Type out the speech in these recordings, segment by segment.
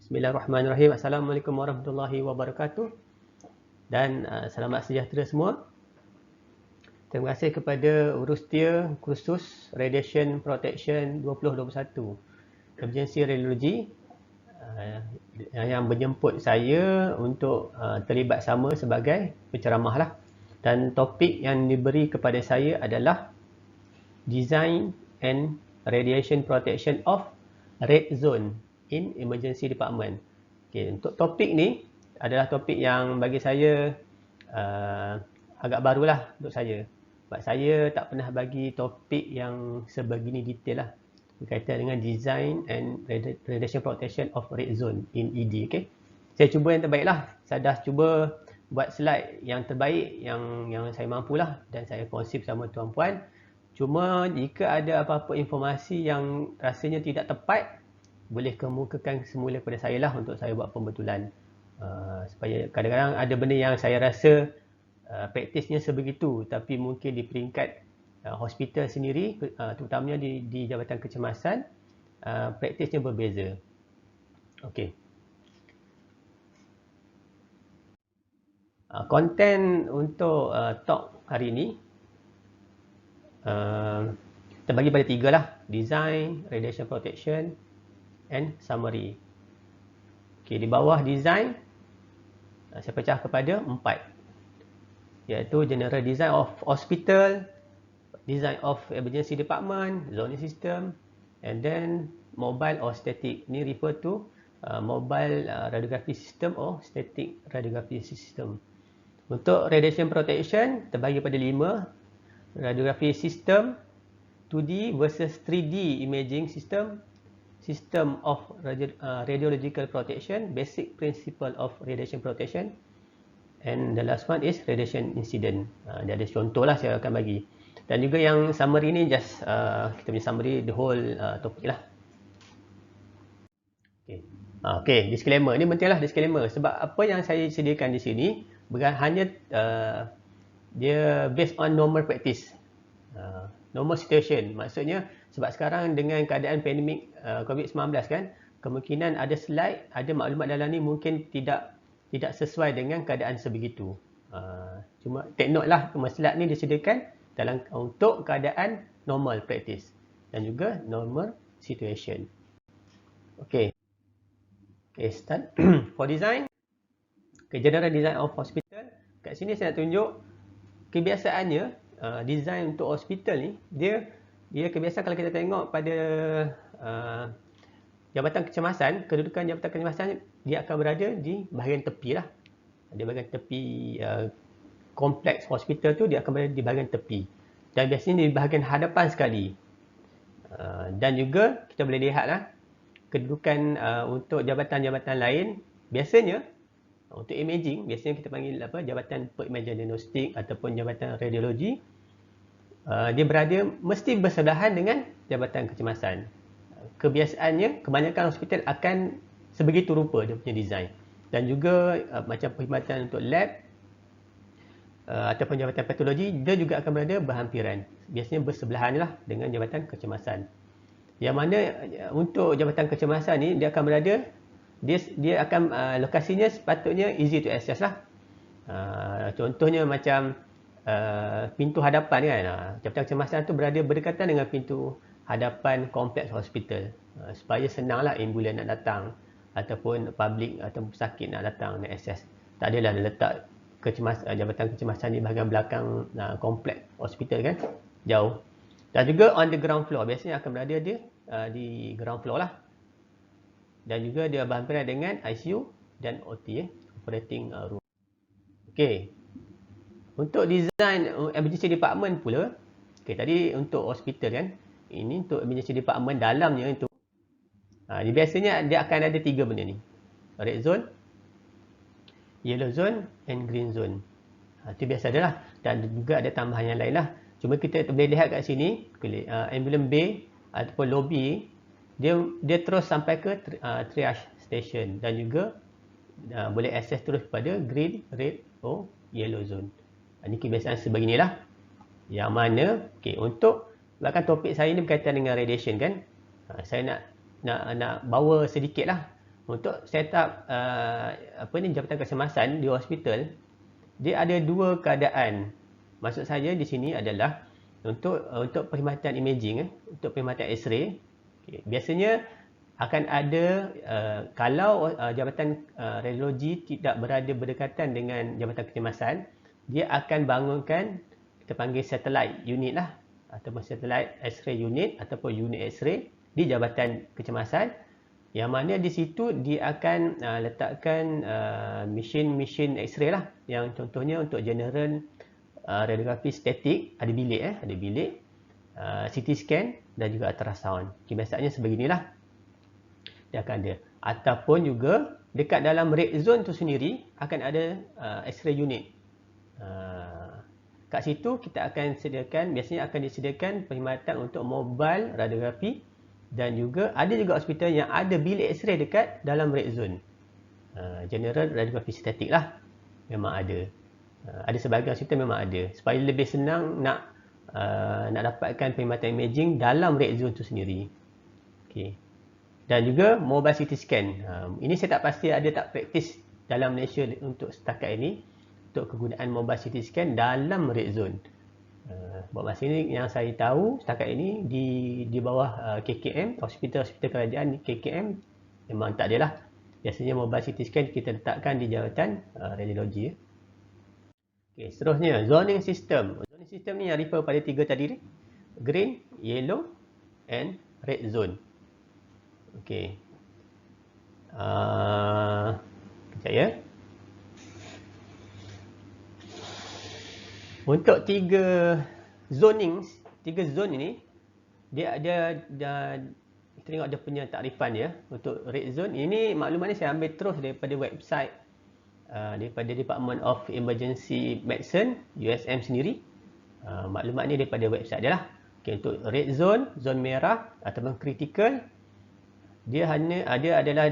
Bismillahirrahmanirrahim. Assalamualaikum warahmatullahi wabarakatuh. Dan selamat sejahtera semua. Terima kasih kepada Urustia Kursus Radiation Protection 2021 Emergency Radiology yang menjemput saya untuk terlibat sama sebagai penceramah lah. Dan topik yang diberi kepada saya adalah Design and Radiation Protection of Red Zone in Emergency Department. Okay, untuk topik ni adalah topik yang bagi saya agak barulah untuk saya. Sebab saya tak pernah bagi topik yang sebegini detail lah berkaitan dengan Design and Radiation Protection of Red Zone in ED. Okay? Saya cuba yang terbaik lah. Saya dah cuba buat slide yang terbaik yang saya mampu lah, dan saya kongsi bersama tuan-puan. Cuma jika ada apa-apa informasi yang rasanya tidak tepat, boleh kemukakan semula kepada saya lah untuk saya buat pembetulan. Supaya kadang-kadang ada benda yang saya rasa praktisnya sebegitu, tapi mungkin di peringkat hospital sendiri, terutamanya di Jabatan Kecemasan, praktisnya berbeza. Okey. Konten untuk talk hari ini terbagi pada 3 lah: Design, Radiation Protection and Summary. Okay, di bawah design saya pecah kepada 4, iaitu General Design of Hospital, Design of Emergency Department, Zoning System, and then Mobile or Static. Ini refer to Mobile Radiography System or Static Radiography System. Untuk Radiation Protection terbagi pada 5: Radiography System, 2D versus 3D Imaging System, System of Radiological Protection, Basic Principle of Radiation Protection, and the last one is Radiation Incident. Dia ada contoh lah saya akan bagi. Dan juga yang summary ni just kita punya summary the whole topik lah. Okay, disclaimer. Ini penting lah disclaimer. Sebab apa yang saya sediakan di sini bukan hanya dia based on normal practice, normal situation. Maksudnya sebab sekarang dengan keadaan pandemik COVID-19 kan, kemungkinan ada slide, ada maklumat dalam ni mungkin tidak sesuai dengan keadaan sebegitu. Cuma take note lah, slide ni disediakan dalam untuk keadaan normal practice dan juga normal situation. Okay, start. For design, General Design of Hospital. Kat sini saya nak tunjuk kebiasaannya design untuk hospital ni, dia kebiasaan kalau kita tengok pada Jabatan Kecemasan, kedudukan Jabatan Kecemasan dia akan berada di bahagian tepi lah. Di bahagian tepi kompleks hospital tu dia akan berada di bahagian tepi. Dan biasanya di bahagian hadapan sekali. Dan juga kita boleh lihat lah kedudukan untuk jabatan-jabatan lain. Biasanya untuk imaging, biasanya kita panggil Jabatan Perimajan Diagnostik ataupun Jabatan Radiologi. Dia berada mesti bersebelahan dengan Jabatan Kecemasan. Kebiasaannya kebanyakan hospital akan sebegitu rupa dia punya design. Dan juga macam perkhidmatan untuk lab ataupun Jabatan Patologi, dia juga akan berada berhampiran. Biasanya bersebelahan lah dengan Jabatan Kecemasan. Yang mana untuk Jabatan Kecemasan ni dia akan berada, dia akan lokasinya sepatutnya easy to access lah. Contohnya macam pintu hadapan kan. Jabatan Kecemasan tu berada berdekatan dengan pintu hadapan kompleks hospital, supaya senanglah ambulan nak datang ataupun public atau pesakit nak datang, nak access. Tak adalah letak Jabatan Kecemasan di bahagian belakang kompleks hospital kan, jauh. Dan juga on the ground floor, biasanya akan berada dia di ground floor lah. Dan juga dia berhampiran dengan ICU dan OT, operating room. Okey. Untuk design emergency department pula, okey, tadi untuk hospital kan, ini untuk emergency department dalamnya itu. Biasanya dia akan ada 3 benda ni. Red zone, yellow zone and green zone. Itu biasa adalah. Dan juga ada tambahan yang lain lah. Cuma kita boleh lihat kat sini, ambulance bay ataupun lobby, dia terus sampai ke triage station dan juga boleh akses terus kepada green, red or yellow zone. Ini kebiasaan sebeginilah. Yang mana, okay, untuk bahkan topik saya ni berkaitan dengan radiation kan, saya nak bawa sedikit lah Untuk set up jabatan kecemasan di hospital, dia ada dua keadaan. Maksud saya di sini adalah untuk perkhidmatan imaging, untuk perkhidmatan X-ray, biasanya akan ada kalau jabatan radiologi tidak berada berdekatan dengan jabatan kecemasan, dia akan bangunkan kita panggil satellite unit lah, ataupun satellite X-ray unit ataupun unit X-ray di jabatan kecemasan, yang mana di situ dia akan letakkan mesin X-ray lah, yang contohnya untuk general radiografi statik, ada bilik CT scan dan juga ultrasound. Biasanya sebeginilah dia akan ada. Ataupun juga dekat dalam red zone tu sendiri akan ada X-ray unit. Kat situ kita akan sediakan, biasanya akan disediakan perkhidmatan untuk mobile radiografi, dan juga ada juga hospital yang ada bilik X-ray dekat dalam red zone. General radiografi statik lah memang ada. Ada sebahagian hospital memang ada, supaya lebih senang nak dapatkan perkhidmatan imaging dalam red zone tu sendiri. Okay. Dan juga mobile CT scan. Ini saya tak pasti ada tak praktis dalam Malaysia untuk setakat ini, untuk kegunaan mobile CT scan dalam red zone. Buat masa ini yang saya tahu setakat ini di bawah KKM, hospital-hospital kerajaan KKM memang tak ada lah. Biasanya mobile CT scan kita letakkan di jabatan radiologi. Okay, seterusnya zoning system. Zoning system ni yang refer pada tiga tadi ni. Green, yellow and red zone. Okey. Kejap ya. Untuk tiga zone ini, dia ada kita tengok dia punya takrifan ya. Untuk red zone ini, maklumat ni saya ambil terus daripada website daripada Department of Emergency Medicine USM sendiri. Maklumat ni daripada website dia lah. Okey, untuk red zone, zon merah ataupun critical, dia adalah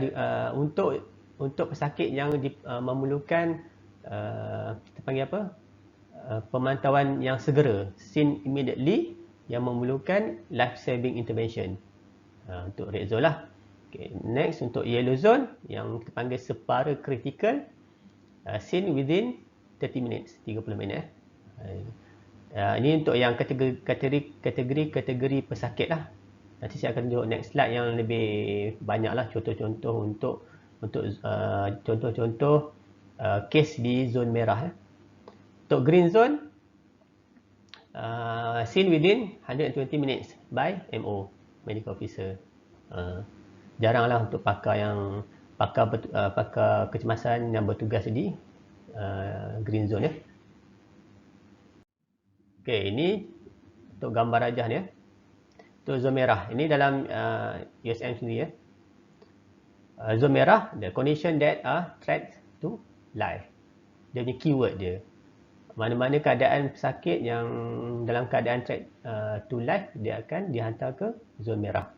untuk pesakit yang memerlukan kita panggil apa? Pemantauan yang segera, seen immediately, yang memerlukan life saving intervention. Untuk red zone lah. Okay. Next, untuk yellow zone yang kita panggil separa critical, seen within 30 minutes, 30 minit. Ini untuk yang kategori pesakit lah. Nanti saya akan tunjuk next slide yang lebih banyak lah contoh-contoh untuk contoh-contoh kes di zon merah. Untuk green zone, seen within 120 minutes by MO, medical officer. Jaranglah untuk pakar kecemasan yang bertugas di green zone ya. Okey, ini untuk gambar rajah ni ya. Untuk zon merah, ini dalam USM sendiri ya. Zon merah, the condition that are threat to life. Dia punya keyword dia. Mana-mana keadaan pesakit yang dalam keadaan threat to life, dia akan dihantar ke zon merah.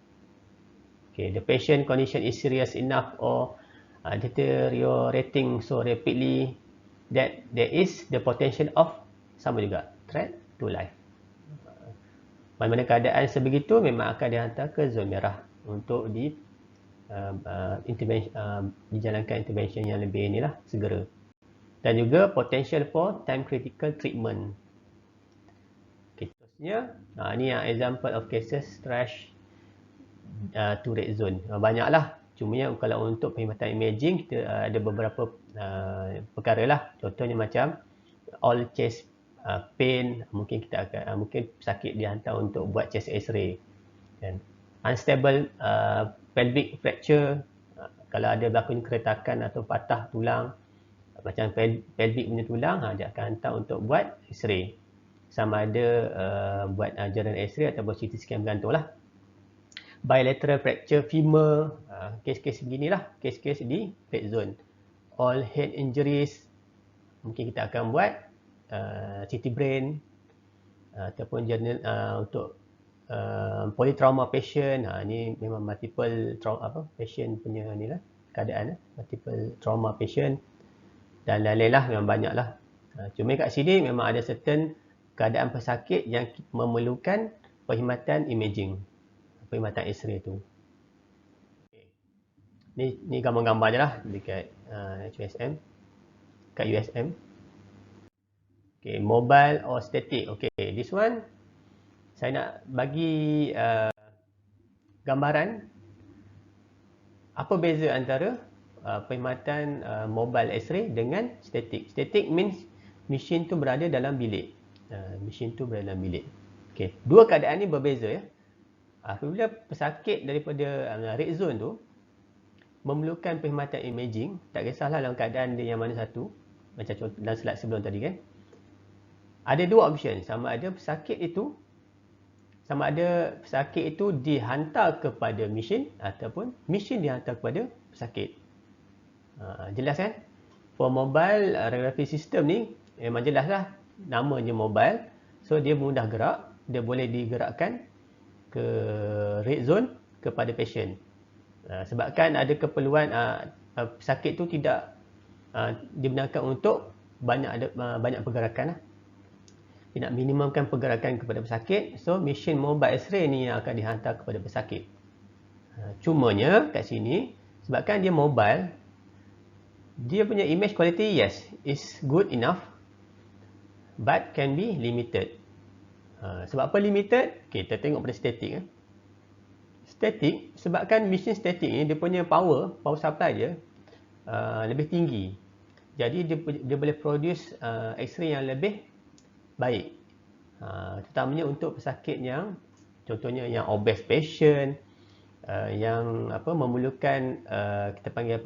Okay, the patient condition is serious enough or deteriorating so rapidly that there is the potential of sama juga threat to life. Mana-mana keadaan sebegitu memang akan dihantar ke zon merah untuk dijalankan intervention yang lebih inilah segera. Dan juga potential for time critical treatment. Okay, seterusnya, ini yang example of cases trash to red zone. Banyaklah. Cumanya kalau untuk perkhidmatan imaging, kita ada beberapa perkara lah. Contohnya macam all chest pain, mungkin kita akan mungkin sakit dihantar untuk buat chest X-ray. Dan unstable pelvic fracture, kalau ada berlaku keretakan atau patah tulang, macam pelvic punya tulang, dia akan hantar untuk buat X-ray. Sama ada buat general X-ray ataupun CT scan bergantung lah. Bilateral fracture femur, kes-kes beginilah, kes-kes di red zone. All head injuries, mungkin kita akan buat CT brain ataupun general untuk polytrauma patient. Ni memang multiple trauma patient punya ni lah keadaan, multiple trauma patient dan lain-lain lah, memang banyak lah. Cuma kat sini memang ada certain keadaan pesakit yang memerlukan perkhidmatan imaging, perkhidmatan X-ray tu. Ni gambar-gambar je lah dekat HUSM, kat USM. Okay, mobile or static. Okay, this one saya nak bagi gambaran apa beza antara perkhidmatan mobile X-ray dengan static. Static means mesin tu berada dalam bilik. Mesin tu berada dalam bilik. Okay, dua keadaan ni berbeza ya. Apabila pesakit daripada red zone tu memerlukan perkhidmatan imaging, tak kisahlah dalam keadaan dia yang mana satu, macam contoh dalam slide sebelum tadi kan. Ada dua option, sama ada pesakit itu dihantar kepada mesin ataupun mesin dihantar kepada pesakit. Jelas kan? For mobile radiography system ni memang jelas lah, namanya mobile, so dia mudah gerak, dia boleh digerakkan ke red zone kepada pasien. Sebabkan ada keperluan pesakit tu tidak dibenarkan untuk banyak pergerakan lah. Dia nak minimumkan pergerakan kepada pesakit, so mesin mobile X-ray ni yang akan dihantar kepada pesakit. Cumanya kat sini, sebabkan dia mobile, dia punya image quality yes is good enough but can be limited. Sebab apa limited? Kita tengok pada static. Static, sebabkan mesin static ni dia punya power supply dia lebih tinggi. Jadi dia boleh produce X-ray yang lebih baik. Terutamanya untuk pesakit yang contohnya yang obese patient, yang memerlukan kita panggil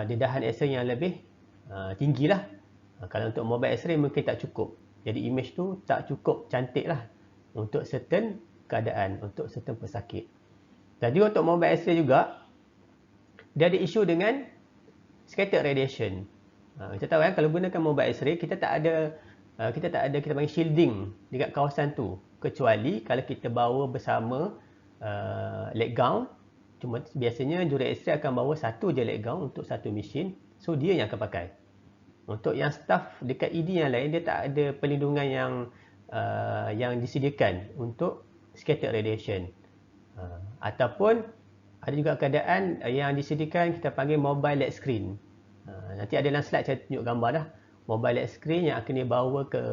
dedahan X-ray yang lebih tinggilah. Kalau untuk mobile X-ray mungkin tak cukup. Jadi image tu tak cukup cantik lah untuk certain keadaan, untuk certain pesakit. Jadi untuk mobile X-ray juga dia ada isu dengan scattered radiation. Kita tahu kan, kalau gunakan mobile X-ray kita tak ada kita panggil shielding dekat kawasan tu, kecuali kalau kita bawa bersama leg gown. Cuma biasanya juri X-ray akan bawa satu je leg gown untuk satu mesin, so dia yang akan pakai. Untuk yang staff dekat ED yang lain, dia tak ada perlindungan yang disediakan untuk scattered radiation. Ataupun ada juga keadaan yang disediakan kita panggil mobile LED screen. Nanti ada dalam slide saya tunjuk gambar dah. Mobile LED screen yang akan dibawa ke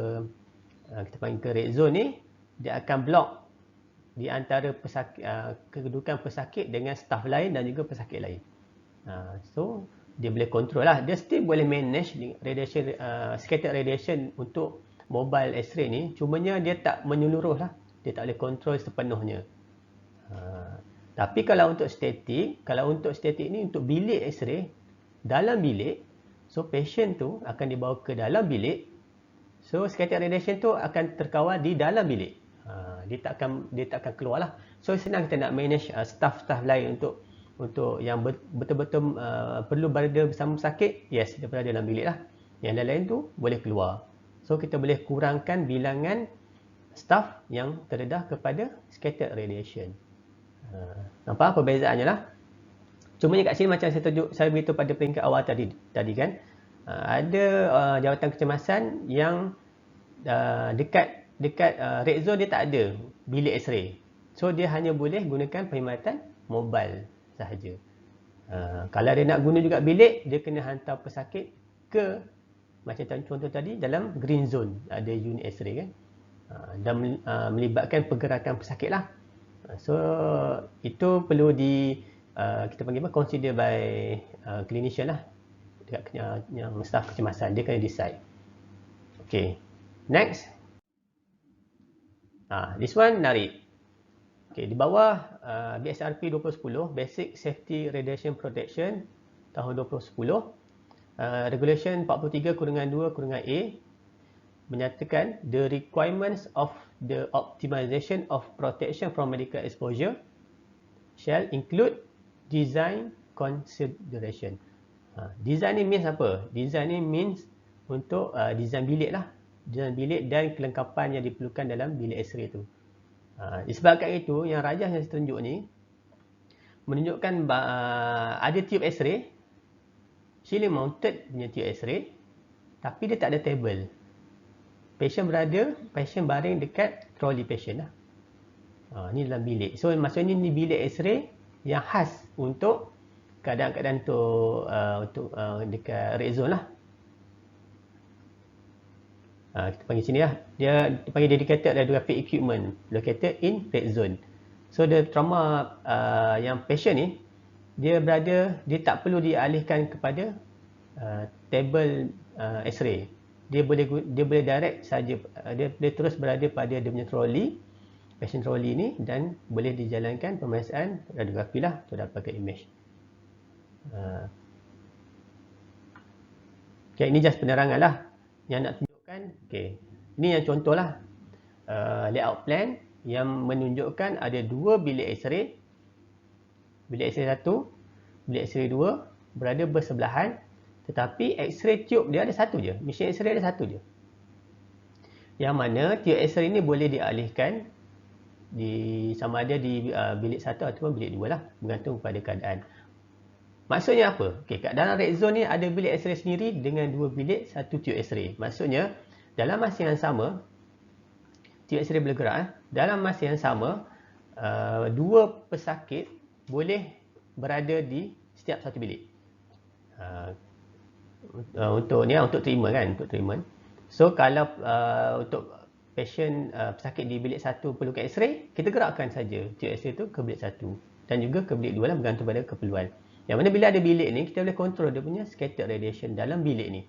kita panggil ke red zone ni, dia akan block di antara kedudukan pesakit dengan staf lain dan juga pesakit lain. So dia boleh control lah. Dia still boleh manage radiation, scattered radiation untuk mobile X-ray ni. Cumanya dia tak menyeluruh lah. Dia tak boleh control sepenuhnya. Tapi kalau untuk static ni untuk bilik X-ray, dalam bilik, so patient tu akan dibawa ke dalam bilik. So scattered radiation tu akan terkawal di dalam bilik. Dia tak akan keluar lah. So senang kita nak manage staff-staff lain untuk yang betul-betul perlu berada bersama pesakit, yes, dia berada dalam bilik lah. Yang lain-lain tu boleh keluar. So kita boleh kurangkan bilangan staff yang terdedah kepada scattered radiation. Nampak perbezaannya lah. Cuma kat sini macam saya beritahu pada peringkat awal tadi kan, ada jawatan kecemasan yang dekat red zone dia tak ada bilik X-ray. So dia hanya boleh gunakan perkhidmatan mobile sahaja. Kalau dia nak guna juga bilik, dia kena hantar pesakit ke macam contoh tadi dalam green zone, ada unit X-ray kan, dan melibatkan pergerakan pesakit lah. So itu perlu kita panggil consider by clinician lah, dekat yang staff kecemasan, dia kena decide. Okay, next. This one menarik. Okay, di bawah BSRP 2010, Basic Safety Radiation Protection tahun 2010, Regulation 43/2/A menyatakan the requirements of the optimization of protection from medical exposure shall include design consideration. Design ni means apa? Design ni means untuk design bilik lah. Design bilik dan kelengkapan yang diperlukan dalam bilik X-ray tu. Disebabkan itu, yang rajah yang saya tunjuk ni menunjukkan ada tube X-ray, ceiling mounted punya tube X-ray, tapi dia tak ada table. Patient baring dekat trolley patient lah. Ni dalam bilik. So maksudnya ni bilik X-ray yang khas untuk keadaan-keadaan untuk dekat red zone lah. Kita panggil sini lah. Dia dipanggil dedicated radiographic equipment located in red zone. So the trauma yang patient ni, dia tak perlu dialihkan kepada table X-ray. Dia boleh direct saja, dia terus berada pada dia punya trolley, patient trolley ni, dan boleh dijalankan pemeriksaan radiografi lah untuk dapatkan image. Okay, ini just penerangan lah yang nak tunjukkan. Okay, ini yang contoh lah layout plan yang menunjukkan ada dua bilik X-ray. Bilik X-ray 1, bilik X-ray 2 berada bersebelahan, tetapi X-ray tube dia ada satu je. Mesin X-ray ada satu je. Yang mana tube X-ray ni boleh dialihkan sama ada di bilik 1 ataupun bilik 2 lah, bergantung kepada keadaan. Maksudnya apa? Okay, dalam red zone ni ada bilik X-ray sendiri dengan dua bilik, satu tube X-ray. Maksudnya dalam masa yang sama, tube X-ray boleh gerak. Dalam masa yang sama, dua pesakit boleh berada di setiap satu bilik. Untuk treatment kan, untuk treatment. So kalau untuk patient pesakit di bilik 1 perlukan X-ray, kita gerakkan saja tube X-ray tu ke bilik 1 dan juga ke bilik 2 lah, bergantung pada keperluan. Yang mana bila ada bilik ni, kita boleh kontrol dia punya scattered radiation dalam bilik ni.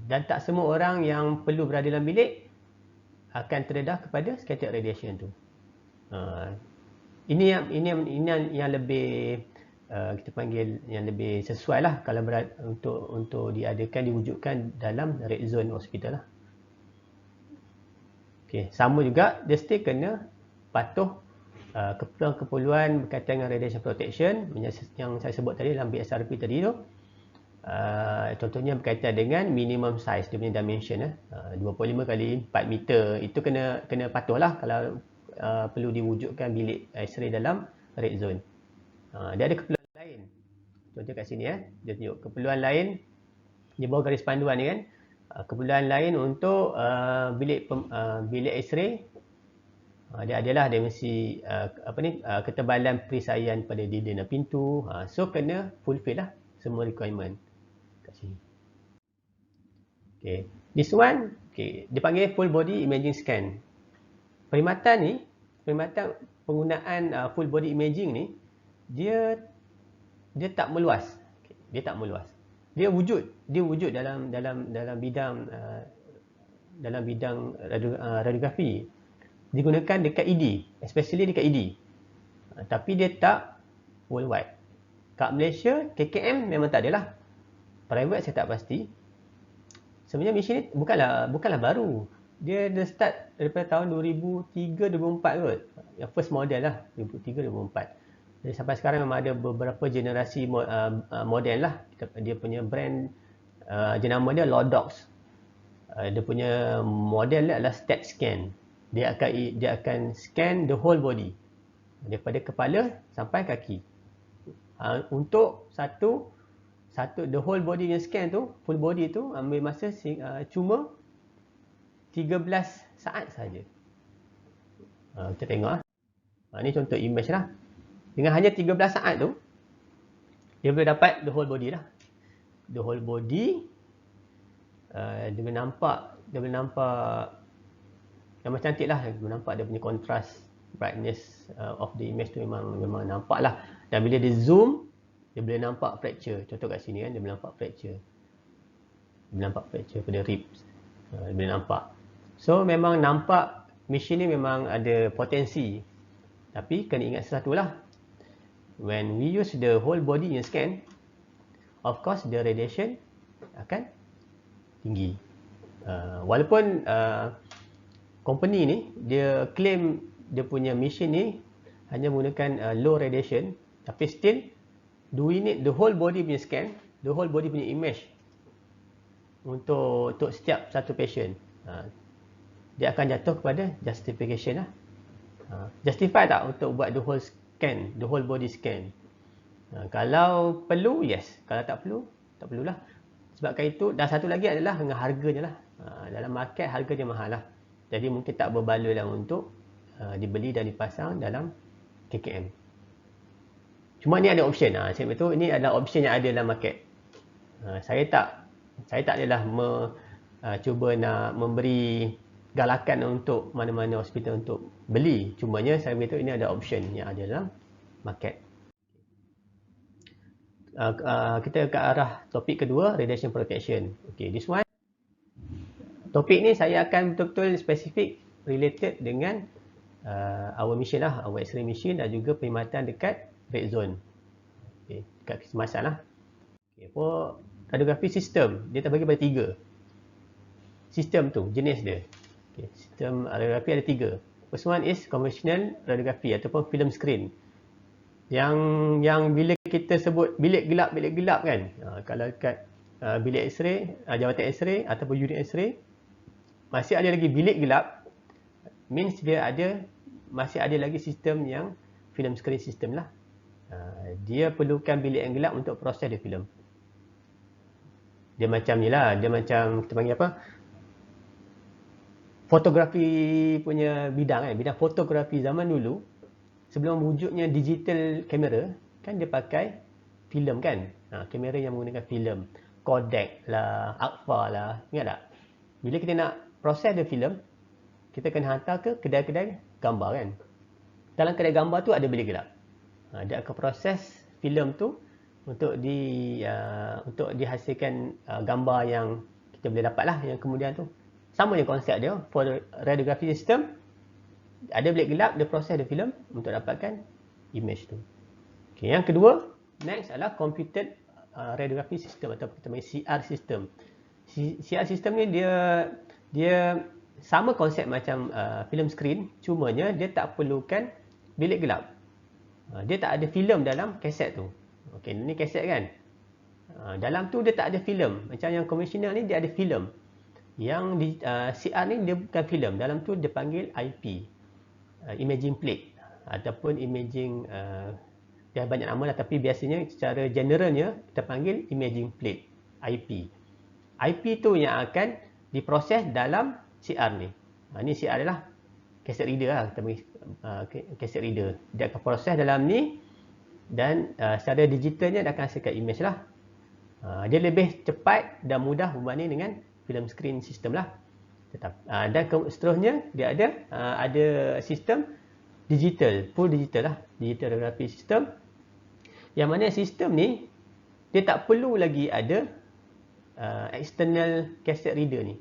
Dan tak semua orang yang perlu berada dalam bilik akan terdedah kepada scattered radiation tu. Ini yang lebih kita panggil yang lebih sesuai lah kalau untuk diwujudkan dalam red zone hospital lah. Okay, sama juga dia still kena patuh keperluan-keperluan berkaitan dengan radiation protection yang saya sebut tadi dalam BSRP tadi tu. Contohnya berkaitan dengan minimum size, dia punya dimension 25 kali 4 meter. Itu kena patuh lah kalau perlu diwujudkan bilik X-ray dalam red zone. Dia ada keperluan lain. Contoh kat sini dia tunjuk keperluan lain di bawah garis panduan ni kan. Keperluan lain untuk bilik X-ray, dia adalah dimensi ketebalan perisaian pada dinding dan pintu. So kena fulfill lah semua requirement kat sini. Okay, this one dipanggil full body imaging scan. Perkhidmatan penggunaan full body imaging ni, dia tak meluas. Dia tak meluas. Dia wujud dalam bidang radiografi. Digunakan dekat ED, especially dekat ED. Tapi dia tak worldwide. Kat Malaysia, KKM memang tak adalah. Private saya tak pasti. Sebenarnya mesin ni bukanlah baru. Dia dah start daripada tahun 2003-2004 kot. Yang first model lah, 2003-2004. Jadi sampai sekarang memang ada beberapa generasi model lah. Dia punya brand, jenama dia Lodox. Dia punya model dia adalah STAT scan. Dia akan scan the whole body, daripada kepala sampai kaki. Untuk satu the whole body yang scan tu, full body tu ambil masa cuma 13 saat saja. Kita tengok ini contoh image lah. Dengan hanya 13 saat tu, dia boleh dapat the whole body lah. The whole body, dia boleh nampak memang cantik lah. Dia nampak dia punya contrast, brightness of the image tu memang nampak lah. Dan bila dia zoom, dia boleh nampak fracture. Contoh kat sini kan, dia boleh nampak fracture. Dia boleh nampak fracture pada ribs. Dia boleh nampak. So memang nampak mesin ni memang ada potensi. Tapi kena ingat sesuatu lah. When we use the whole body in scan, of course the radiation akan tinggi. Walaupun company ni dia claim dia punya mesin ni hanya menggunakan low radiation, tapi still do we need the whole body punya scan, the whole body punya image untuk setiap satu patient. Dia akan jatuh kepada justification lah. Justify tak untuk buat the whole scan, the whole body scan? Kalau perlu, yes. Kalau tak perlu, tak perlulah. Sebabkan itu, dan satu lagi adalah dengan harganya lah. Dalam market harganya mahal lah. Jadi mungkin tak berbaloi lah untuk dibeli dan dipasang dalam KKM. Cuma ni ada option. Saya betul ini adalah option yang ada dalam market. Saya tak adalah cuba nak memberi galakan untuk mana-mana hospital untuk beli. Cumanya saya beritahu ini ada option yang ada dalam market. Kita ke arah topik kedua, radiation protection. Okay, this one. Topik ni saya akan betul-betul spesifik related dengan our mission lah, our X-ray mission dan juga perkhidmatan dekat red zone. Okay, dekat kecemasan lah. Okay, for radiografi sistem, dia terbagi pada 3. Sistem tu, jenis dia. Okay, sistem radiografi ada 3. First one is conventional radiografi ataupun film screen. Yang bila kita sebut bilik gelap kan. Kalau dekat bilik X-ray, jawatan X-ray ataupun unit X-ray, masih ada lagi bilik gelap, means dia masih ada lagi sistem yang film screen system lah. Dia perlukan bilik yang gelap untuk proses dia filem. Dia macam ni lah, dia macam kita panggil apa? Fotografi punya bidang kan, bidang fotografi zaman dulu, sebelum wujudnya digital kamera, kan dia pakai filem kan. Kamera yang menggunakan filem, Kodak lah, Agfa lah, ingat tak? Bila kita nak proses dia filem, kita kena hantar ke kedai-kedai gambar kan. Dalam kedai gambar tu ada bilik gelap. Dia akan proses filem tu untuk dihasilkan gambar yang kita boleh dapat lah yang kemudian tu. Sama je konsep dia. For radiography system, ada bilik gelap, dia proses dia filem untuk dapatkan image tu. Okay, yang kedua, next adalah computed radiography system atau kita panggil CR system. CR system ni dia sama konsep macam film screen, cumanya dia tak perlukan bilik gelap. Dia tak ada filem dalam kaset tu. Okey, ni kaset kan. Dalam tu dia tak ada filem. Macam yang konvensional ni dia ada filem. Yang di CR ni dia bukan filem. Dalam tu dia panggil IP, imaging plate ataupun imaging, dia banyak nama lah, tapi biasanya secara generalnya kita panggil imaging plate, IP. IP tu yang akan diproses dalam CR ni. Ni CR adalah cassette reader lah, kita panggil cassette reader. Dia akan proses dalam ni dan secara digitalnya dia akan hasilkan image lah. Dia lebih cepat dan mudah berbanding dengan film screen system lah. Dan seterusnya dia ada sistem digital, full digital lah, digital radiography system, yang mana sistem ni dia tak perlu lagi ada external cassette reader ni.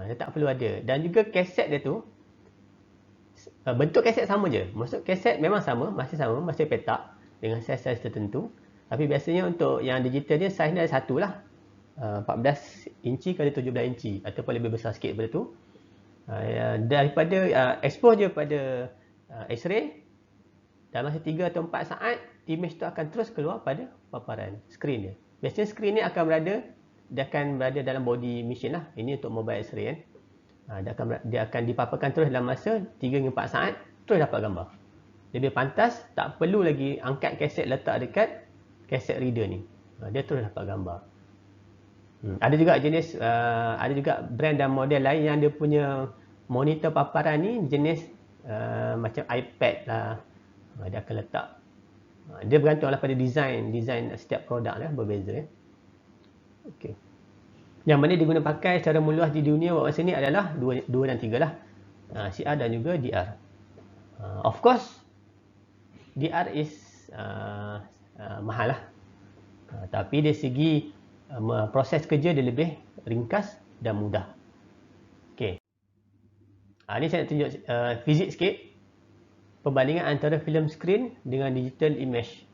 Dia tak perlu ada. Dan juga kaset dia tu, bentuk kaset sama je. Maksud kaset memang sama, masih petak dengan saiz-saiz tertentu. Tapi biasanya untuk yang digital dia saiz dia satu lah. 14 inci kali 17 inci ataupun lebih besar sikit daripada tu. Daripada expose je pada X-ray, dalam masa 3 atau 4 saat, image tu akan terus keluar pada paparan screen dia. Biasanya screen ni akan berada dalam body machine lah. Ini untuk mobile X-ray kan. Dia akan dipaparkan terus dalam masa 3 hingga 4 saat, terus dapat gambar. Lebih pantas, tak perlu lagi angkat kaset letak dekat kaset reader ni. Dia terus dapat gambar. Ada juga jenis, ada juga brand dan model lain yang dia punya monitor paparan ni jenis macam iPad lah. Dia akan letak. Dia bergantunglah pada design setiap produk lah, berbeza. Okay. Yang mana diguna pakai secara meluas di dunia buat masa ni adalah 2 dan 3 lah. CR dan juga DR. Of course, DR is mahal lah. Tapi dari segi proses kerja dia lebih ringkas dan mudah. Okay. Ni saya nak tunjuk fizik sikit. Perbandingan antara film screen dengan digital image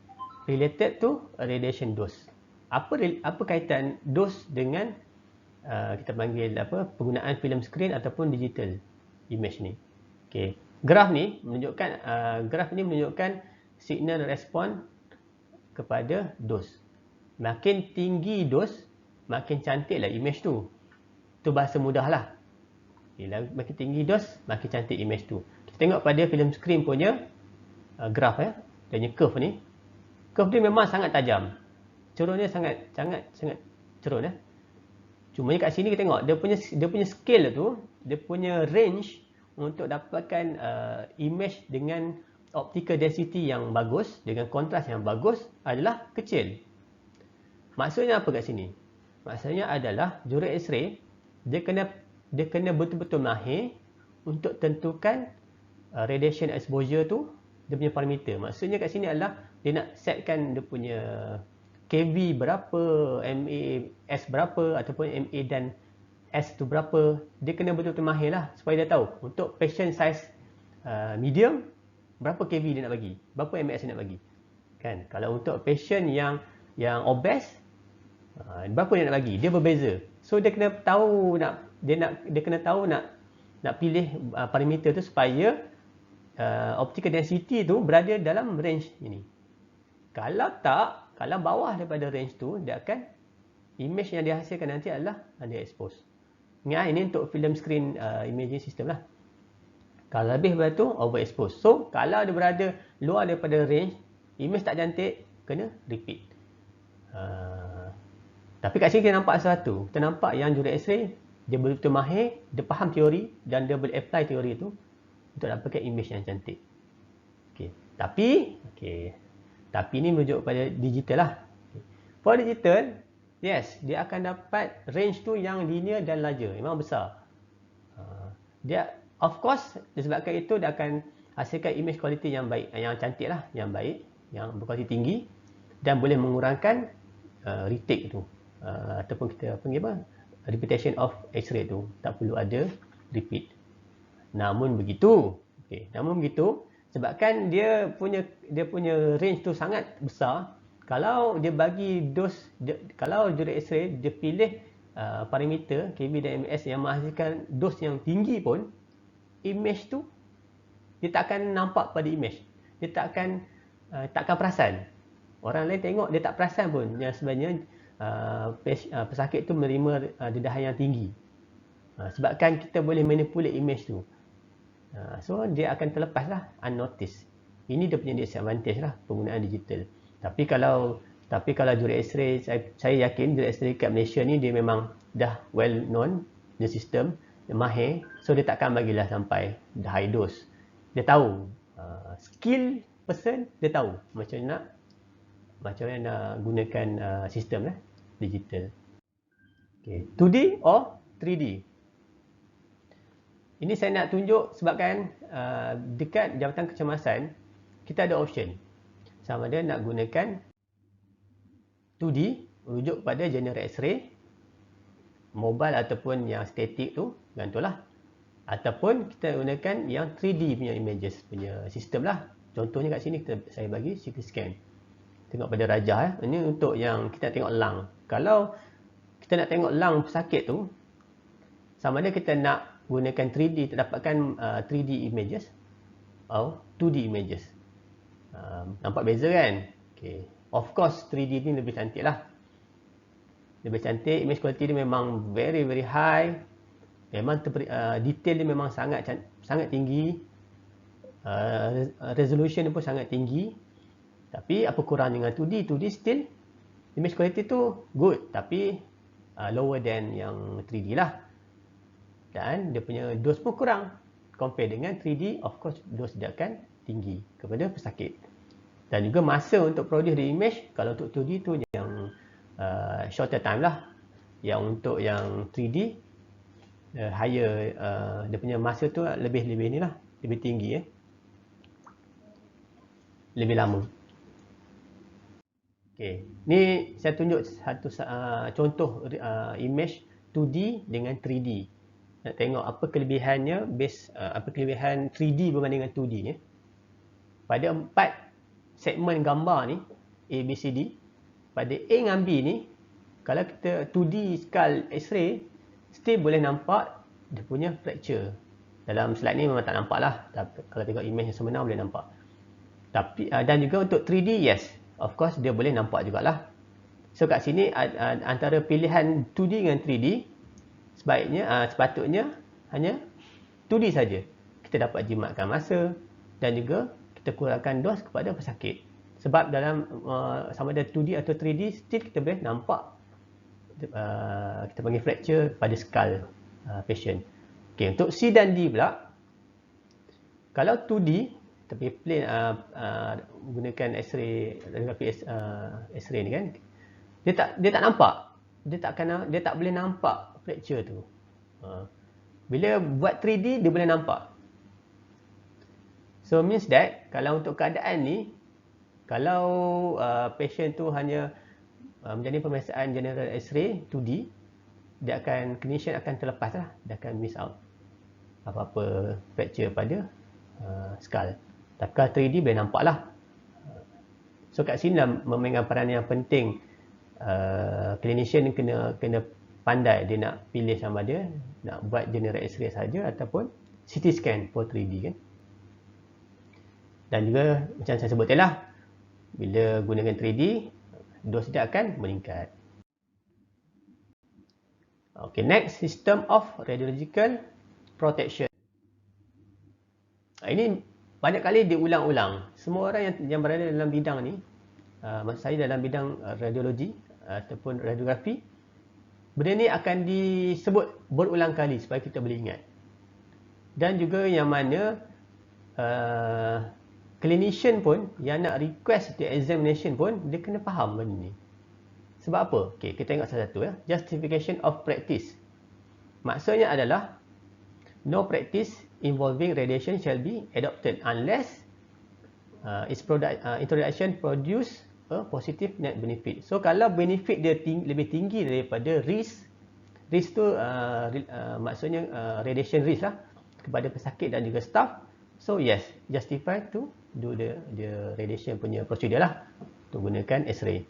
related to radiation dose. Apa kaitan dose dengan kita panggil penggunaan film screen ataupun digital image ni? Okey, graf ni menunjukkan signal respon kepada dose. Makin tinggi dose, makin cantiklah image tu. Tu bahasa mudahlah. Makin tinggi dose, makin cantik image tu. Kita tengok pada film screen punya graf dia punya curve ni. Curve dia memang sangat tajam. Cerunnya sangat cerun . Cuma kat sini kita tengok dia punya scale tu, dia punya range untuk dapatkan image dengan optical density yang bagus dengan kontras yang bagus adalah kecil. Maksudnya apa kat sini? Maksudnya adalah jurang X-ray dia kena betul-betul mahir untuk tentukan radiation exposure tu dia punya parameter. Maksudnya kat sini adalah dia nak setkan dia punya KV berapa, MA S berapa ataupun MA dan S tu berapa. Dia kena betul-betul mahir lah supaya dia tahu untuk patient size medium berapa KV dia nak bagi, berapa MS dia nak bagi. Kan? Kalau untuk patient yang obese berapa dia nak bagi, dia berbeza. So dia kena tahu dia kena tahu nak pilih parameter tu supaya optical density tu berada dalam range ini. Kalau tak, kalau bawah daripada range tu, dia akan image yang dihasilkan nanti adalah underexposed. Ingat ini untuk film screen imaging system lah. Kalau lebih daripada tu, overexposed. So kalau dia berada luar daripada range, image tak cantik, kena repeat. Tapi kat sini kita nampak sesuatu. Kita nampak yang jurang X-ray dia betul-betul mahir, dia faham teori dan dia boleh apply teori tu untuk dapatkan image yang cantik. Okay. Tapi ini merujuk pada digital lah. Okay. For digital, yes, dia akan dapat range tu yang linear dan larger. Memang besar. Dia, of course, disebabkan itu dia akan hasilkan image quality yang baik, yang cantik lah, yang baik, yang berkualiti tinggi dan boleh mengurangkan retake tu. Ataupun kita panggil apa? Repetition of X-ray tu. Tak perlu ada repeat. Namun begitu, sebabkan dia punya range tu sangat besar, kalau dia bagi dos, kalau jurang X-ray dia pilih parameter KB dan MS yang menghasilkan dos yang tinggi pun, image tu dia takkan nampak pada image. Dia takkan perasan. Orang lain tengok dia tak perasan pun yang sebenarnya pesakit tu menerima dedahan yang tinggi. Sebabkan kita boleh manipulate image tu. So dia akan terlepas lah, unnoticed. Ini dia punya disadvantage lah penggunaan digital. Tapi kalau jurang X-ray, saya yakin jurang X-ray kat Malaysia ni dia memang dah well known the system, dia mahir. So dia takkan bagilah sampai the high dose. Dia tahu skill person, dia tahu macam mana nak gunakan sistem digital. Okay. 2D or 3D. Ini saya nak tunjuk sebabkan dekat jabatan kecemasan kita ada option. Sama ada nak gunakan 2D rujuk pada general X-ray mobile ataupun yang static tu, gantulah. Ataupun kita gunakan yang 3D punya images punya sistem lah. Contohnya kat sini saya bagi CT scan. Tengok pada rajah Ini untuk yang kita nak tengok lung. Kalau kita nak tengok lung pesakit tu, sama ada kita nak gunakan 3D, dapatkan 3D images atau 2D images. Nampak beza kan? Okay. Of course 3D ni lebih cantik lah. Lebih cantik, image quality dia memang very very high. Memang detail dia memang sangat tinggi. Resolution dia pun sangat tinggi. Tapi apa kurang dengan 2D? 2D still image quality tu good, tapi lower than yang 3D lah. Dan dia punya dose pun kurang compare dengan 3D. Of course dose dia akan tinggi kepada pesakit. Dan juga masa untuk produce the image, kalau untuk 2D tu yang shorter time lah. Yang untuk yang 3D higher, dia punya masa tu lebih ni lah, lebih tinggi lebih lama. Okay. Ni saya tunjuk satu contoh image 2D dengan 3D. Nak tengok apa kelebihannya apa kelebihan 3D berbanding dengan 2D Pada 4 segmen gambar ni A, B, C, D. Pada A dengan B ni, kalau kita 2D skull X-ray, still boleh nampak dia punya fracture. Dalam slide ni memang tak nampak lah. Tapi kalau tengok image yang sebenar boleh nampak. Tapi dan juga untuk 3D, yes, of course dia boleh nampak jugalah. So kat sini antara pilihan 2D dengan 3D, sepatutnya hanya 2D saja. Kita dapat jimatkan masa dan juga kita kurangkan dos kepada pesakit. Sebab dalam sama ada 2D atau 3D, still kita boleh nampak kita panggil fracture pada skull patient. Okay, untuk C dan D pula, kalau 2D tepi plane gunakan X-ray, X-ray ni kan, dia tak nampak, dia tak boleh nampak fracture tu. Bila buat 3D dia boleh nampak. So means that kalau untuk keadaan ni, kalau patient tu hanya menjalani pemeriksaan general X-ray 2D, clinician akan terlepas lah, dia akan miss out apa-apa fracture pada skull. Tapi kalau 3D boleh nampak lah. So kat sini lah memegang peranan yang penting. Clinician kena pandai dia nak pilih sama dia nak buat general X-ray saja ataupun CT scan for 3D kan. Dan juga macam saya sebut tadi lah, bila gunakan 3D, dos dia akan meningkat. Okay, next, system of radiological protection. Ini banyak kali diulang-ulang. Semua orang yang berada dalam bidang ni, maksud saya dalam bidang radiologi ataupun radiografi, benda ni akan disebut berulang kali supaya kita boleh ingat. Dan juga yang mana clinician pun yang nak request the examination pun dia kena faham benda ni. Sebab apa? Okay, kita tengok satu-satu ya. Justification of practice. Maksudnya adalah no practice involving radiation shall be adopted unless its introduction produce a positive net benefit. So kalau benefit dia lebih tinggi daripada risk tu maksudnya radiation risk lah kepada pesakit dan juga staff. So yes, justify to do the radiation punya prosedur lah untuk gunakan X-ray.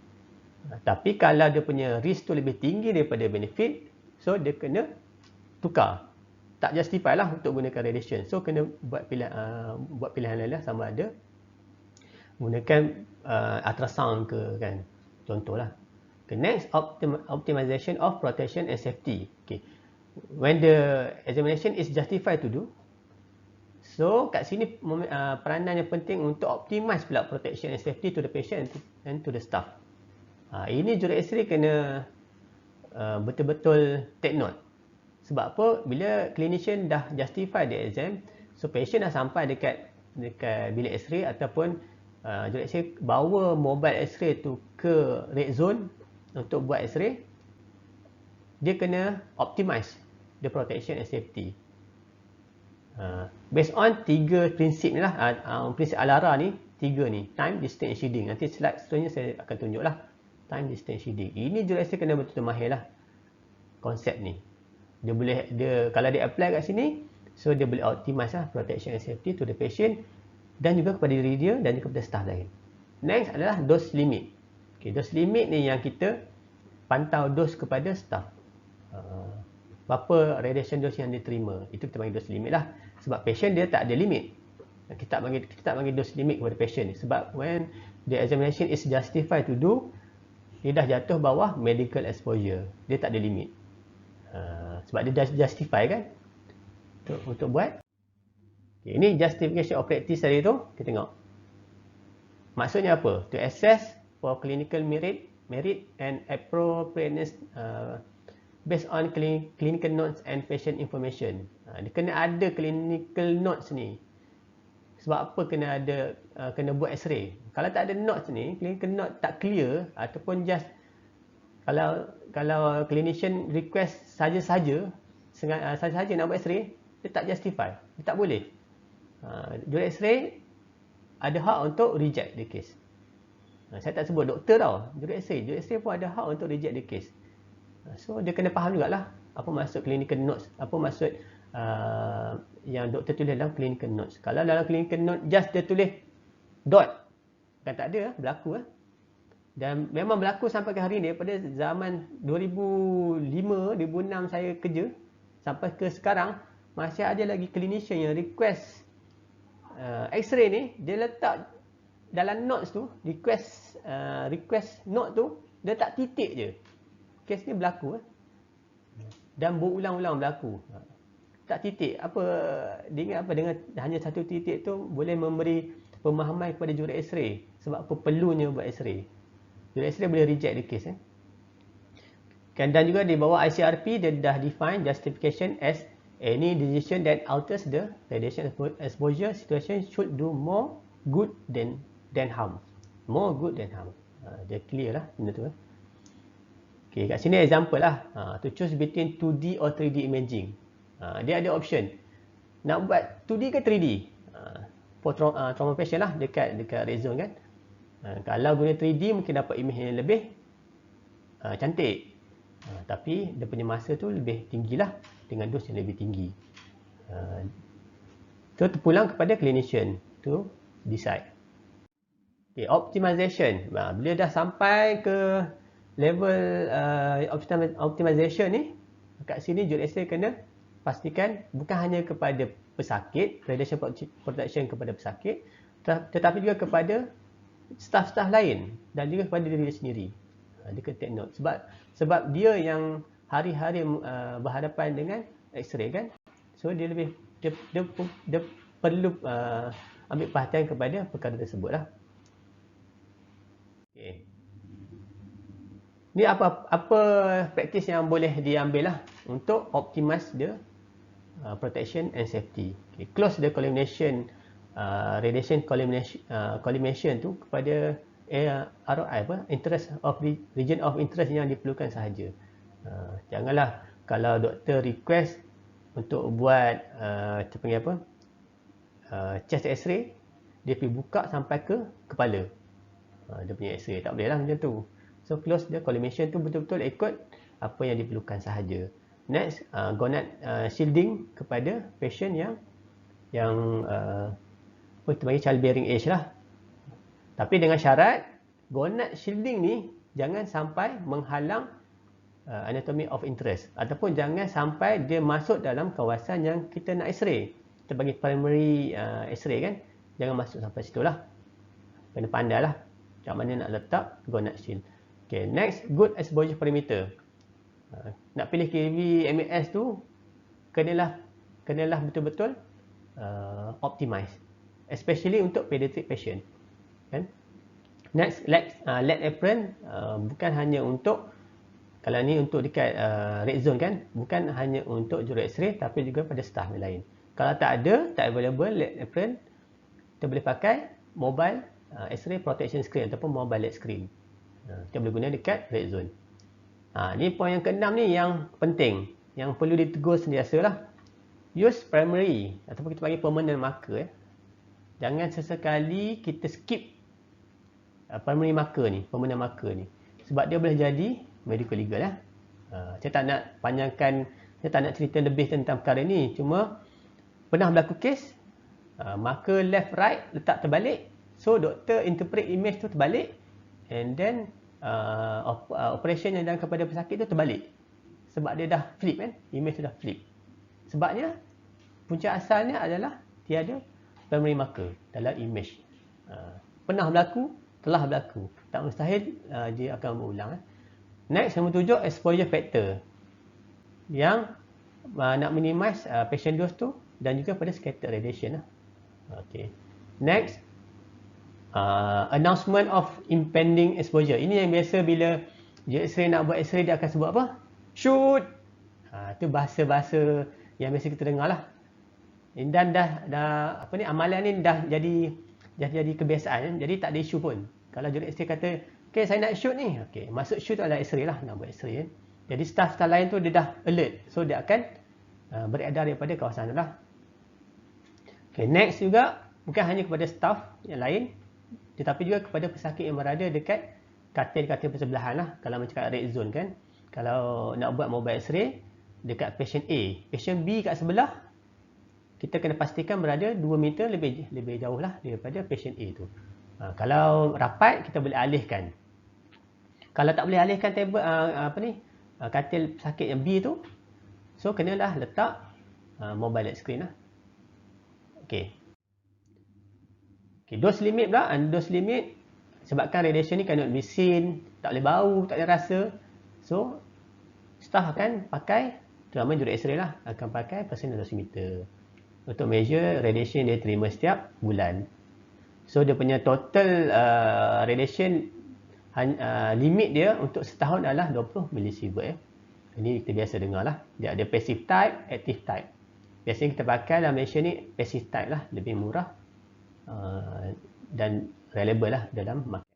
Tapi kalau dia punya risk tu lebih tinggi daripada benefit, so dia kena tukar. Tak justify lah untuk gunakan radiation. So kena buat pilihan lain lah, sama ada gunakan ultrasound ke kan. Contohlah. Okay, next, optimization of protection and safety. Okay. When the examination is justified to do, so kat sini peranan yang penting untuk optimize pula protection and safety to the patient and to the staff. Ini jurus X-ray kena betul-betul take note. Sebab apa? Bila clinician dah justify the exam, so patient dah sampai dekat bilik X-ray ataupun jurus X-ray bawa mobile X-ray tu ke red zone untuk buat X-ray, dia kena optimize the protection and safety. Based on 3 prinsip ni lah, prinsip ALARA ni, 3 ni, time, distance, shading. Nanti slide seterusnya saya akan tunjuk lah. Time, distance, shading. Ini jurus X-ray kena betul-betul mahir lah konsep ni. Kalau dia apply kat sini, so dia boleh optimize lah protection and safety to the patient dan juga kepada diri dia dan juga kepada staff lain. Next adalah dose limit. Okay, dose limit ni yang kita pantau dos kepada staff. Berapa radiation dose yang dia terima, itu kita panggil dose limit lah. Sebab patient dia tak ada limit. Kita tak panggil dose limit kepada patient ni. Sebab when the examination is justified to do, dia dah jatuh bawah medical exposure. Dia tak ada limit. Sebab dia dah justify kan untuk buat. Okay, ini justification of practice tadi tu. Kita tengok. Maksudnya apa? To assess for clinical merit and appropriateness based on clinical notes and patient information. Dia kena ada clinical notes ni. Sebab apa kena buat X-ray? Kalau tak ada notes ni, clinical note tak clear ataupun just kalau clinician request saja-saja nak buat X-ray, dia tak justify, dia tak boleh. Jurus X-ray ada hak untuk reject the case. Saya tak sebut doktor tau, jurus X-ray pun ada hak untuk reject the case. So dia kena faham jugalah apa maksud clinical notes, apa maksud yang doktor tulis dalam clinical notes. Kalau dalam clinical note just dia tulis dot, kan tak ada, berlaku dan memang berlaku sampai ke hari ni. Pada zaman 2005, 2006 saya kerja sampai ke sekarang, masih ada lagi clinician yang request X-ray ni, dia letak dalam notes tu, request note tu, dia tak titik je. Kes ni berlaku dan berulang-ulang berlaku. Tak titik. Dia ingat apa dengan hanya satu titik tu boleh memberi pemahaman kepada jurus X-ray. Sebab apa perlunya buat X-ray. Jurus X-ray boleh reject the case. Dan juga di bawah ICRP dia dah define justification as Any decision that alters the radiation exposure situation should do more good than harm. More good than harm. Dia clear lah benda tu. Okay, kat sini example lah. To choose between 2D or 3D imaging. Dia ada option. Nak buat 2D ke 3D? For trauma patient lah dekat red zone kan. Kalau guna 3D mungkin dapat image yang lebih cantik. Tapi dia punya masa tu lebih tinggi lah dengan dos yang lebih tinggi. Itu terpulang kepada clinician to decide. Okay, optimization. Bila dah sampai ke level optimization ni, kat sini jurist kena pastikan bukan hanya kepada pesakit, radiation protection kepada pesakit, tetapi juga kepada staf-staf lain dan juga kepada diri dia sendiri. Dia kena take note sebab dia yang hari-hari berhadapan dengan X-ray kan. So dia lebih dia perlu ambil perhatian kepada perkara tersebut lah. Okay. Ni apa praktis yang boleh diambil lah untuk optimize the protection and safety. Okay. Close the collimation radiation collimation tu kepada ROI interest of region of interest yang diperlukan sahaja. Janganlah kalau doktor request untuk buat chest x-ray, dia pergi buka sampai ke kepala. Dia punya x-ray tak boleh lah macam tu. So close the collimation tu betul-betul ikut apa yang diperlukan sahaja. Next, gonad shielding kepada patient yang kita panggil childbearing age lah. Tapi dengan syarat, gonad shielding ni jangan sampai menghalang anatomy of interest. Ataupun jangan sampai dia masuk dalam kawasan yang kita nak x-ray. Kita bagi primary x-ray kan. Jangan masuk sampai situ lah. Kena pandai lah kat mana nak letak gonad shield. Okay, next, good exposure perimeter. Nak pilih KV MAS tu, kenalah betul-betul optimize. Especially untuk pediatric patient. Kan? Next, lead apron bukan hanya untuk, kalau ni untuk dekat red zone kan, bukan hanya untuk juru x-ray tapi juga pada staff yang lain. Kalau tak available lead apron, kita boleh pakai mobile x-ray protection screen ataupun mobile lead screen. Kita boleh guna dekat red zone. Ni poin yang keenam ni yang penting, yang perlu ditegur sentiasa lah. Use primary ataupun kita panggil permanent marker. Jangan sesekali kita skip primary marker ni, permanent marker ni. Sebab dia boleh jadi medical legal lah. Saya tak nak panjangkan, saya tak nak cerita lebih tentang perkara ni. Cuma pernah berlaku kes, marker left right letak terbalik. So doktor interpret image tu terbalik. And then operation yang dilakukan kepada pesakit tu terbalik. Sebab dia dah flip kan, image tu dah flip. Sebabnya punca asalnya adalah tiada primary marker dalam image. Pernah berlaku, telah berlaku. Tak mustahil dia akan berulang. Next, nombor 7, exposure factor. Yang nak minimize patient dose tu dan juga pada scattered radiation. Okay. Next, announcement of impending exposure. Ini yang biasa bila X-ray nak buat X-ray dia akan sebut apa? Shoot! Itu bahasa-bahasa yang biasa kita dengar lah. Dan dah amalan ni dah jadi kebiasaan. Jadi tak ada isu pun. Kalau juri X-ray kata, okay, saya nak shoot ni. Okay, masuk shoot tu adalah X-ray lah. Nak buat X-ray. Jadi staff lain tu dia dah alert. So dia akan beredar daripada kawasan tu lah. Okay, next juga, bukan hanya kepada staff yang lain, tetapi juga kepada pesakit yang berada dekat katil-katil persebelahan lah. Kalau macam kat red zone kan. Kalau nak buat mobile X-ray dekat patient A, patient B kat sebelah, kita kena pastikan berada 2 meter lebih jauh lah daripada patient A tu. Kalau rapat, kita boleh alihkan. Kalau tak boleh alihkan table katil pesakit yang B tu, so kenalah letak mobile light screen lah. Okay, dose limit pula. Dose limit sebabkan radiation ni cannot be seen, tak boleh bau, tak boleh rasa. So staff akan pakai, terutama juru X-ray lah, akan pakai personal dosimeter untuk measure radiation dia terima setiap bulan. So dia punya total radiation limit dia untuk setahun adalah 20 milisievert. Ini kita biasa dengar lah. Dia ada passive type, active type. Biasanya kita pakai dalam Malaysia ni passive type lah, lebih murah dan reliable lah dalam market.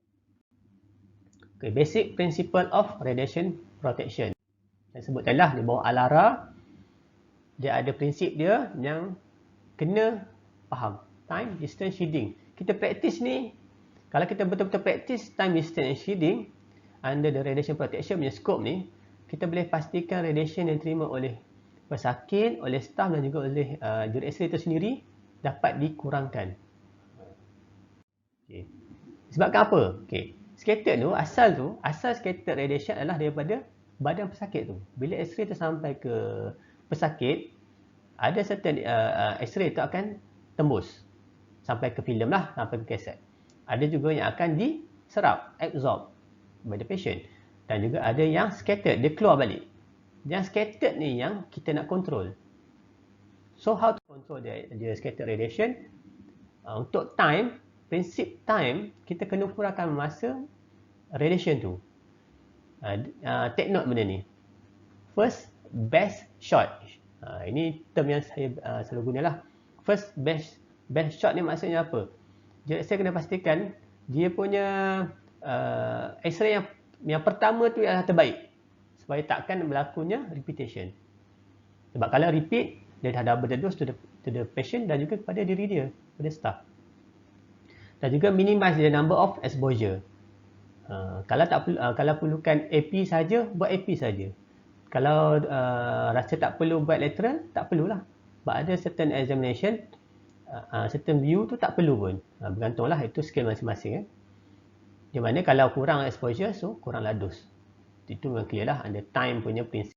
Okay, basic principle of radiation protection. Saya sebut tadi lah, di bawah ALARA, dia ada prinsip dia yang kena faham. Time, distance, shielding. Kita praktis ni, kalau kita betul-betul praktis time, distance and shielding under the radiation protection punya scope ni, kita boleh pastikan radiation yang diterima oleh pesakit, oleh staff dan juga oleh juri X-ray itu sendiri dapat dikurangkan. Okay. Sebabkan apa? Okay. Scattered tu, asal scattered radiation adalah daripada badan pesakit tu. Bila X-ray tu sampai ke pesakit, ada certain X-ray tu akan tembus sampai ke filem lah, sampai ke kaset. Ada juga yang akan diserap, absorb by the patient. Dan juga ada yang scattered, dia keluar balik. Yang scattered ni yang kita nak control. So how to control the scattered radiation? Untuk time, prinsip time, kita kena kurangkan masa radiation tu. Take note benda ni. First, best shot. Ini term yang saya selalu gunalah. First, best shot ni maksudnya apa? Saya kena pastikan dia punya X-ray yang pertama tu adalah terbaik. Supaya takkan berlakunya repetition. Sebab kalau repeat, dia dah double the dose to the patient dan juga kepada diri dia, kepada staff. Dan juga minimize the number of exposure. Kalau perlukan AP saja, buat AP saja. Kalau rasa tak perlu buat lateral, tak perlulah. Sebab ada certain examination, certain view tu tak perlu pun. Bergantunglah, itu skill masing-masing. Di mana kalau kurang exposure, so kuranglah dose. Itu memang clear lah, ada time punya prinsip.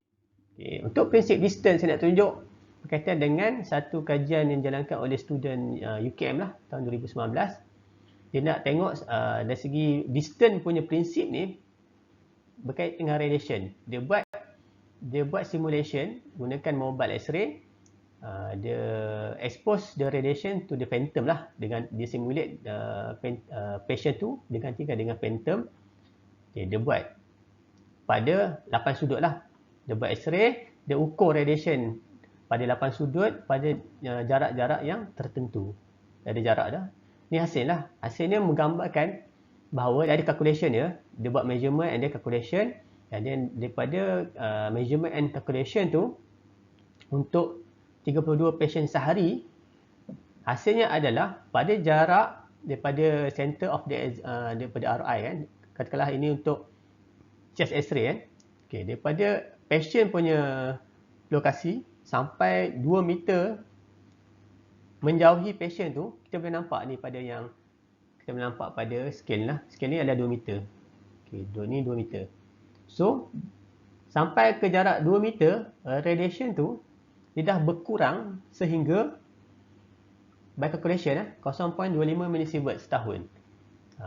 Okay. Untuk prinsip distance, saya nak tunjuk berkaitan dengan satu kajian yang dijalankan oleh student UKM lah, tahun 2019. Dia nak tengok dari segi distance punya prinsip ni berkait dengan radiation. Dia buat simulation gunakan mobile X-ray. Dia expose the radiation to the phantom lah, dengan dia simulate patient tu digantikan dengan phantom. Okay, dia buat pada 8 sudut lah. Dia buat X-ray, dia ukur radiation pada 8 sudut pada jarak-jarak yang tertentu. Ada jarak dah. Ni hasil lah. Hasilnya menggambarkan bahawa ada calculation dia. Dia buat measurement and dia calculation. Dan then daripada measurement and calculation tu, untuk 32 patient sehari, hasilnya adalah pada jarak daripada center of the daripada RI kan. Katakanlah ini untuk chest X-ray kan. Okay, daripada patient punya lokasi sampai 2 meter menjauhi patient tu, kita boleh nampak ni pada yang kita boleh nampak pada scale lah. Scale ni adalah 2 meter. Okay, ni 2 meter. So, sampai ke jarak 2 meter, radiation tu dia dah berkurang sehingga by calculation 0.25 milisievert setahun.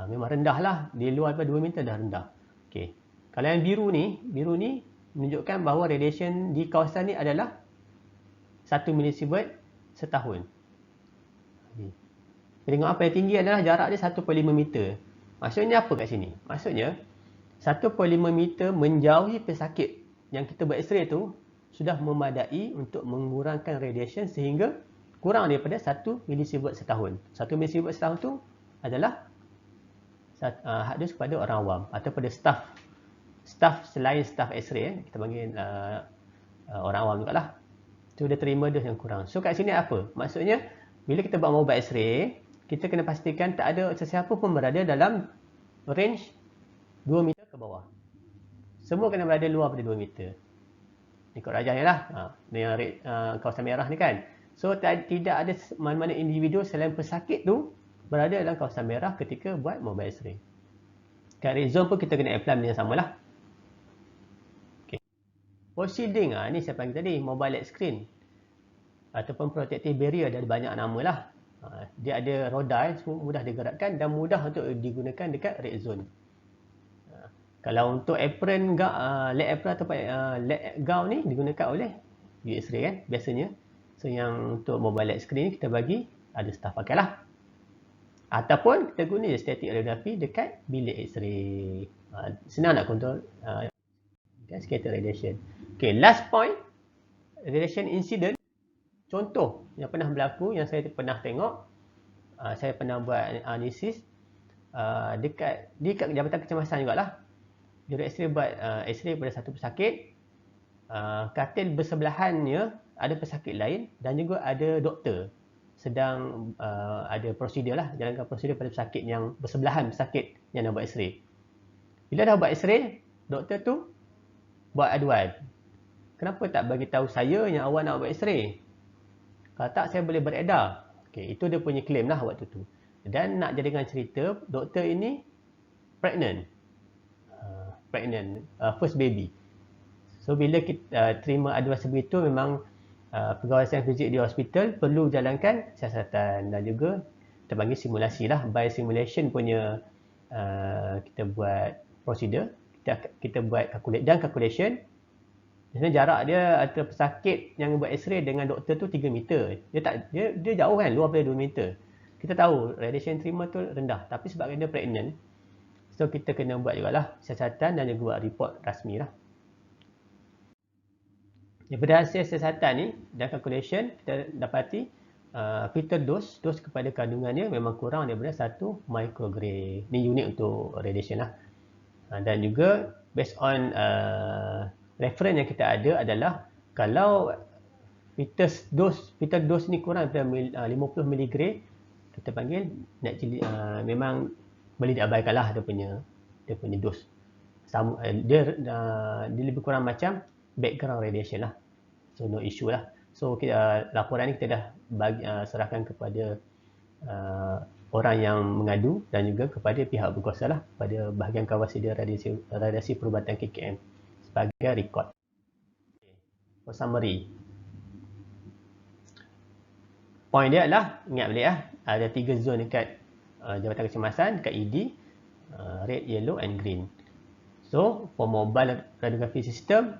Memang rendah lah. Di luar daripada 2 meter dah rendah. Okay. Kalau yang biru ni menunjukkan bahawa radiation di kawasan ni adalah 1 milisievert setahun. Tengok apa yang tinggi adalah jarak dia 1.5 meter. Maksudnya apa kat sini? Maksudnya 1.5 meter menjauhi pesakit yang kita buat X-ray tu sudah memadai untuk mengurangkan radiation sehingga kurang daripada 1 milisievert setahun. 1 milisievert setahun tu adalah hak dos kepada orang awam atau pada staff selain staff X-ray, kita panggil orang awam juga lah. Tu dia terima dos yang kurang. So kat sini apa? Maksudnya bila kita buat mobile X-ray, kita kena pastikan tak ada sesiapa pun berada dalam range 2 meter ke bawah. Semua kena berada luar pada 2 meter. Ikut rajahnya lah. Ni yang kawasan merah ni kan. So tidak ada mana-mana individu selain pesakit tu berada dalam kawasan merah ketika buat mobile X-ray. Kat red zone pun kita kena apply benda yang samalah. Okay. For shielding, ni saya panggil tadi mobile light screen ataupun protective barrier, ada banyak nama lah. Dia ada roda, semua mudah digerakkan dan mudah untuk digunakan dekat red zone. Kalau untuk apron, leg apron atau leg gown ni digunakan oleh X-ray kan biasanya. So yang untuk mobile light screen ni kita bagi ada staff pakai lah. Ataupun kita guna static radiography dekat bilik X-ray. Senang nak kontrol scattered radiation. Okay, last point, radiation incident contoh yang pernah berlaku, yang saya pernah tengok, saya pernah buat analisis dekat Jabatan Kecemasan jugalah. Jurus X-ray buat X-ray pada satu pesakit, katil bersebelahannya ada pesakit lain dan juga ada doktor sedang ada prosedur lah, jalankan prosedur pada pesakit yang bersebelahan pesakit yang nak buat X-ray. Bila dah buat X-ray, doktor tu buat aduan, kenapa tak bagi tahu saya yang awak nak buat X-ray? Kalau tak, saya boleh beredar. Okay, itu dia punya claim lah waktu tu. Dan nak jadikan cerita, doktor ini pregnant, first baby. So bila kita terima aduan sebegitu, memang pegawai sains fizik di hospital perlu jalankan siasatan dan juga kita panggil simulasi lah. By simulation punya kita buat prosedur, kita buat calculation. Sebenarnya jarak dia antara pesakit yang buat X-ray dengan doktor tu 3 meter. Dia jauh kan, luar daripada 2 meter. Kita tahu radiation terima tu rendah, tapi sebab dia pregnant, so kita kena buat jugalah siasatan dan juga buat report rasmi lah. Daripada hasil siasatan ni dan calculation, kita dapati fetal dose kepada kandungannya memang kurang daripada 1 microgram. Ni unit untuk radiation lah. Dan juga based on reference yang kita ada adalah kalau fetal dose ni kurang daripada 50 mg, kita panggil memang boleh diabaikan lah dia punya dose. Dia lebih kurang macam background radiation lah. So no issue lah. So laporan ni kita dah serahkan kepada orang yang mengadu dan juga kepada pihak berkuasa lah, pada bahagian kawasan radiasi perubatan KKM sebagai rekod. For summary, point dia adalah, ingat balik ada 3 zon dekat Jabatan Kecemasan, dekat ED, red, yellow and green. So for mobile radiography system,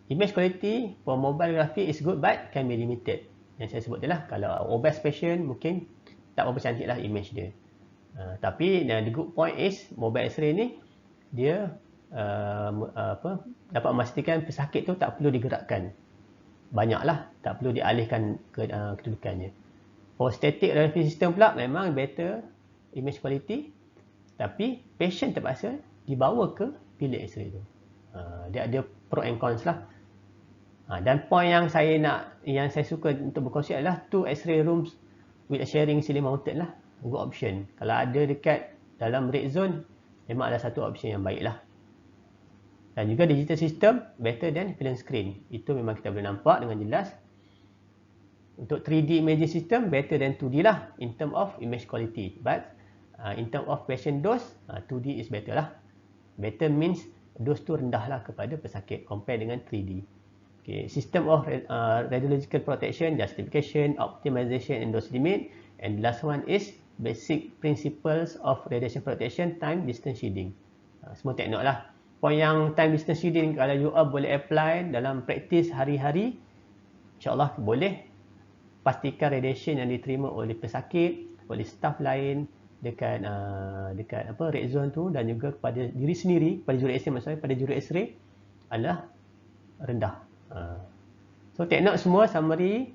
image quality for mobile radiography is good but can be limited. Yang saya sebut adalah kalau obese patient mungkin tak berapa cantik lah image dia. Tapi the good point is mobile X-ray ni dia dapat memastikan pesakit tu tak perlu digerakkan banyaklah, tak perlu dialihkan ke kedudukannya. For static radiography system pula memang better image quality, tapi patient terpaksa dibawa ke bilik X-ray tu. Dia ada pro and cons lah. Dan point yang saya suka untuk berkongsi adalah 2 X-ray rooms with a sharing ceiling mounted lah, good option. Kalau ada dekat dalam red zone, memang ada satu option yang baik lah. Dan juga digital system better than film screen, itu memang kita boleh nampak dengan jelas. Untuk 3D imaging system better than 2D lah in term of image quality, but in term of patient dose, 2D is better lah. Better means dose tu rendah lah kepada pesakit compare dengan 3D. Okay, system of radiological protection, justification, optimization and dose limit, and the last one is basic principles of radiation protection, time distance shielding. Semua take note lah. Point yang time distance shielding, kalau you all boleh apply dalam praktis hari-hari, insyaAllah boleh pastikan radiation yang diterima oleh pesakit, oleh staf lain dekat red zone tu dan juga kepada diri sendiri, pada jurus X-ray, pada jurus X-ray adalah rendah. So take note semua summary,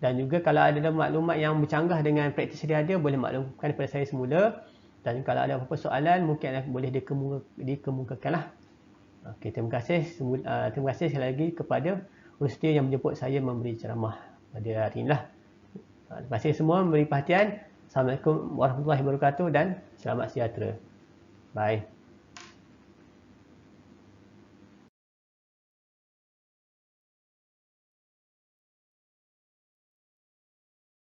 dan juga kalau ada maklumat yang bercanggah dengan praktis dia ada, boleh maklumkan kepada saya semula, dan kalau ada apa-apa soalan mungkin boleh dikemukakan lah. Okay, terima kasih sekali lagi kepada Rustia yang menjemput saya memberi ceramah pada hari ini lah. Terima kasih semua memberi perhatian. Assalamualaikum warahmatullahi wabarakatuh dan selamat sejahtera. Bye.